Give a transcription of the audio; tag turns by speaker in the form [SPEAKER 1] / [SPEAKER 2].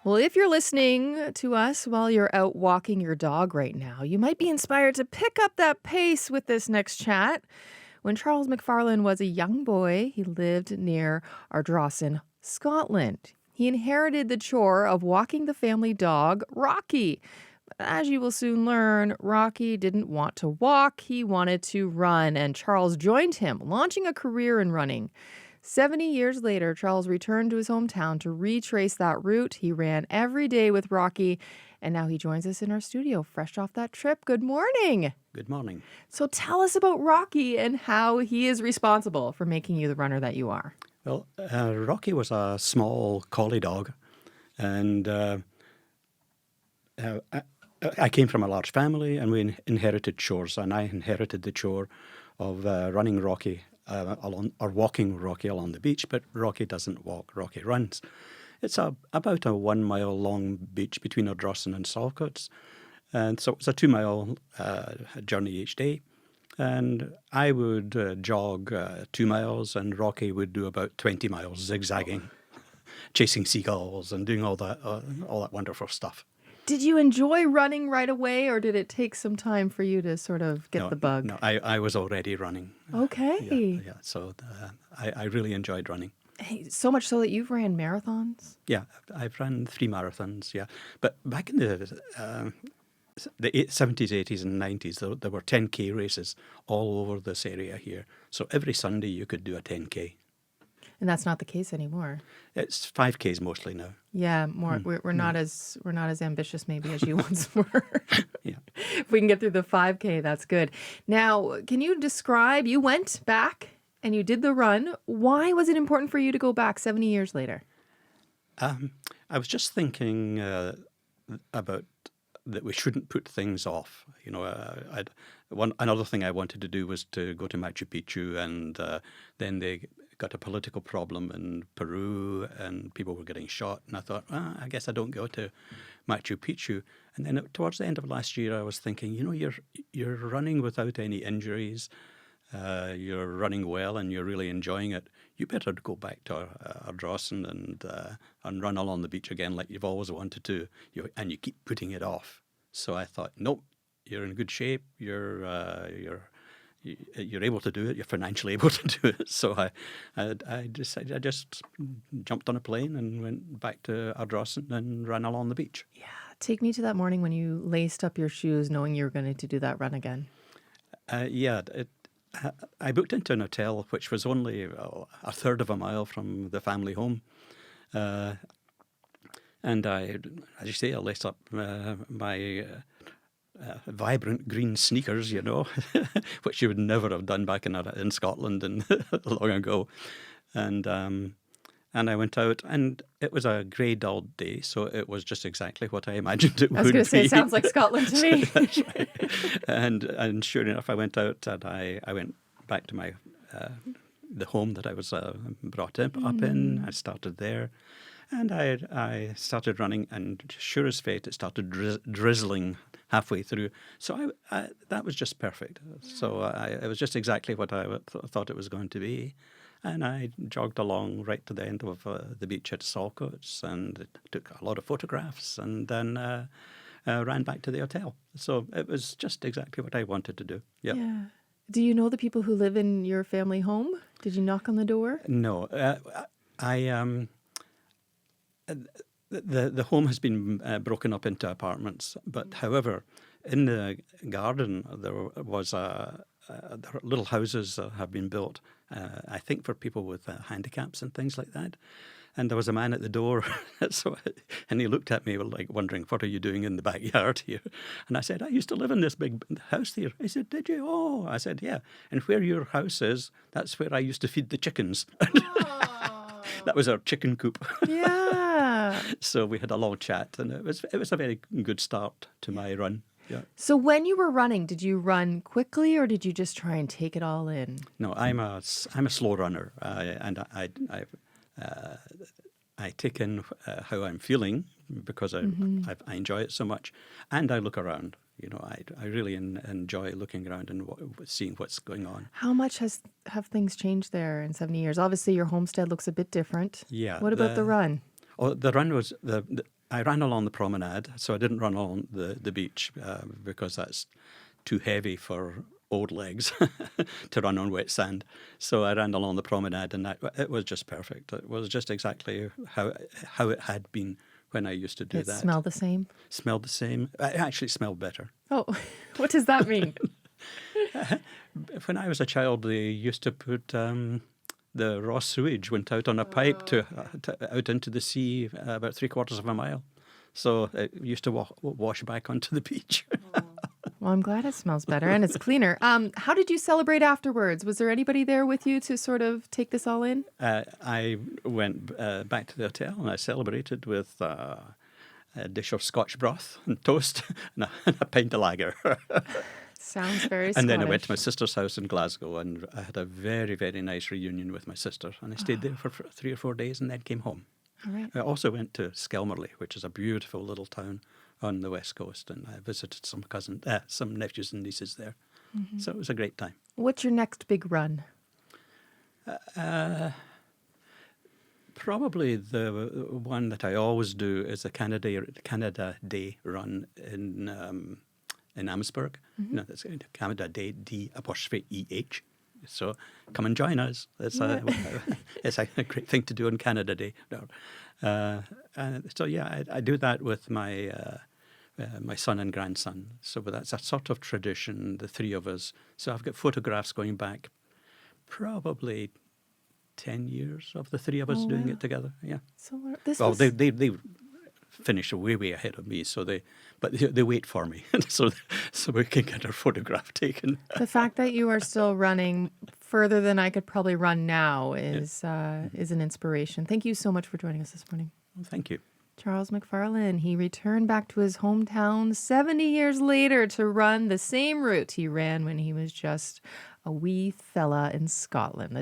[SPEAKER 1] Well, if you're listening to us while you're out walking your dog right now, you might be inspired to pick up that pace with this next chat. When Charles McFarlane was a young boy, he lived near Ardrossan, Scotland. He inherited the chore of walking the family dog, Rocky. But as you will soon learn, Rocky didn't want to walk, he wanted to run, and Charles joined him, launching a career in running. 70 years later, Charles returned to his hometown to retrace that route. He ran every day with Rocky, and now he joins us in our studio, fresh off that trip. Good morning.
[SPEAKER 2] Good morning.
[SPEAKER 1] So tell us about Rocky and how he is responsible for making you the runner that you are.
[SPEAKER 2] Well, Rocky was a small collie dog, and I came from a large family, and we inherited chores, and I inherited the chore of running Rocky walking Rocky along the beach, but Rocky doesn't walk, Rocky runs. It's about a 1 mile long beach between Ardrossan and Saltcoats, and so it's a 2 mile journey each day. And I would jog 2 miles, and Rocky would do about 20 miles zigzagging, chasing seagulls and doing all that wonderful stuff.
[SPEAKER 1] Did you enjoy running right away, or did it take some time for you to sort of get the bug?
[SPEAKER 2] No, I was already running.
[SPEAKER 1] Okay.
[SPEAKER 2] Yeah. So I really enjoyed running.
[SPEAKER 1] Hey, so much so that you've ran marathons?
[SPEAKER 2] Yeah, I've run 3 marathons, yeah. But back in the 70s, 80s and 90s, there were 10K races all over this area here. So every Sunday you could do a 10K.
[SPEAKER 1] And that's not the case anymore.
[SPEAKER 2] It's 5Ks mostly now.
[SPEAKER 1] Yeah, more. We're not as ambitious maybe as you once were.
[SPEAKER 2] Yeah.
[SPEAKER 1] If we can get through the 5K, that's good. Now, can you describe? You went back and you did the run. Why was it important for you to go back 70 years later?
[SPEAKER 2] I was just thinking about that we shouldn't put things off. You know, another thing I wanted to do was to go to Machu Picchu, and then they got a political problem in Peru, and people were getting shot. And I thought, I guess I don't go to Machu Picchu. And then towards the end of last year, I was thinking, you know, you're running without any injuries. You're running well, and you're really enjoying it. You better go back to Ardrossan and run along the beach again like you've always wanted to. And you keep putting it off. So I thought, nope, you're in good shape. You're able to do it. You're financially able to do it. So I decided, I just jumped on a plane and went back to Ardrossan and ran along the beach.
[SPEAKER 1] Yeah, take me to that morning when you laced up your shoes, knowing you were going to do that run again.
[SPEAKER 2] I booked into an hotel which was only a third of a mile from the family home. And as you say, I laced up my vibrant green sneakers, you know, which you would never have done back in Scotland and long ago. And I went out, and it was a grey, dull day, so it was just exactly what I imagined it would be.
[SPEAKER 1] I was going to say, it sounds like Scotland to me.
[SPEAKER 2] That's right. And sure enough, I went out, and I went back to my the home that I was brought up in. I started there, and I started running, and sure as fate, it started drizzling halfway through. So that was just perfect. So it was just exactly what I thought it was going to be. And I jogged along right to the end of the beach at Saltcoats, and took a lot of photographs, and then ran back to the hotel. So it was just exactly what I wanted to do. Yep.
[SPEAKER 1] Yeah. Do you know the people who live in your family home? Did you knock on the door?
[SPEAKER 2] No. The home has been broken up into apartments, but however, in the garden there was there are little houses that have been built, I think for people with handicaps and things like that. And there was a man at the door, and he looked at me like wondering, what are you doing in the backyard here? And I said, I used to live in this big house here. He said, did you? Oh, I said, yeah. And where your house is, that's where I used to feed the chickens. That was our chicken coop.
[SPEAKER 1] Yeah.
[SPEAKER 2] So we had a long chat, and it was a very good start to my run. Yeah.
[SPEAKER 1] So when you were running, did you run quickly, or did you just try and take it all in?
[SPEAKER 2] No, I'm a slow runner, and I take in how I'm feeling because I enjoy it so much, and I look around. You know, I really enjoy looking around and seeing what's going on.
[SPEAKER 1] How much have things changed there in 70 years? Obviously, your homestead looks a bit different.
[SPEAKER 2] Yeah.
[SPEAKER 1] What about the run?
[SPEAKER 2] Oh, the run was I ran along the promenade, so I didn't run along the beach because that's too heavy for old legs to run on wet sand. So I ran along the promenade, and it was just perfect. It was just exactly how it had been when I used to do
[SPEAKER 1] It
[SPEAKER 2] that.
[SPEAKER 1] smelled the same?
[SPEAKER 2] Smelled the same. It actually smelled better.
[SPEAKER 1] Oh, what does that mean?
[SPEAKER 2] When I was a child, they used to put the raw sewage went out on a pipe out into the sea about 3/4 of a mile. So it used to wash back onto the beach.
[SPEAKER 1] Well, I'm glad it smells better and it's cleaner. How did you celebrate afterwards? Was there anybody there with you to sort of take this all in?
[SPEAKER 2] I went back to the hotel and I celebrated with a dish of Scotch broth and toast and a pint of lager.
[SPEAKER 1] Sounds very
[SPEAKER 2] And
[SPEAKER 1] Scottish.
[SPEAKER 2] then I went to my sister's house in Glasgow and I had a very, very nice reunion with my sister. And I stayed there for 3 or 4 days and then came home.
[SPEAKER 1] All right.
[SPEAKER 2] I also went to Skelmerley, which is a beautiful little town on the west coast, and I visited some nephews and nieces there. So it was a great time.
[SPEAKER 1] What's your next big run?
[SPEAKER 2] Probably the one that I always do is the Canada Day run in Amherstburg. That's Canada Day, D''EH. So come and join us. It's a great thing to do on Canada Day. So yeah, I do that with my my son and grandson. So that's a sort of tradition, the three of us. So I've got photographs going back probably 10 years of the three of us doing it together. Yeah.
[SPEAKER 1] So this
[SPEAKER 2] Well,
[SPEAKER 1] was...
[SPEAKER 2] they finish way ahead of me, so they wait for me, so we can get our photograph taken.
[SPEAKER 1] The fact that you are still running further than I could probably run now is an inspiration. Thank you so much for joining us this morning.
[SPEAKER 2] Well, thank you.
[SPEAKER 1] Charles McFarlane, he returned back to his hometown 70 years later to run the same route he ran when he was just a wee fella in Scotland.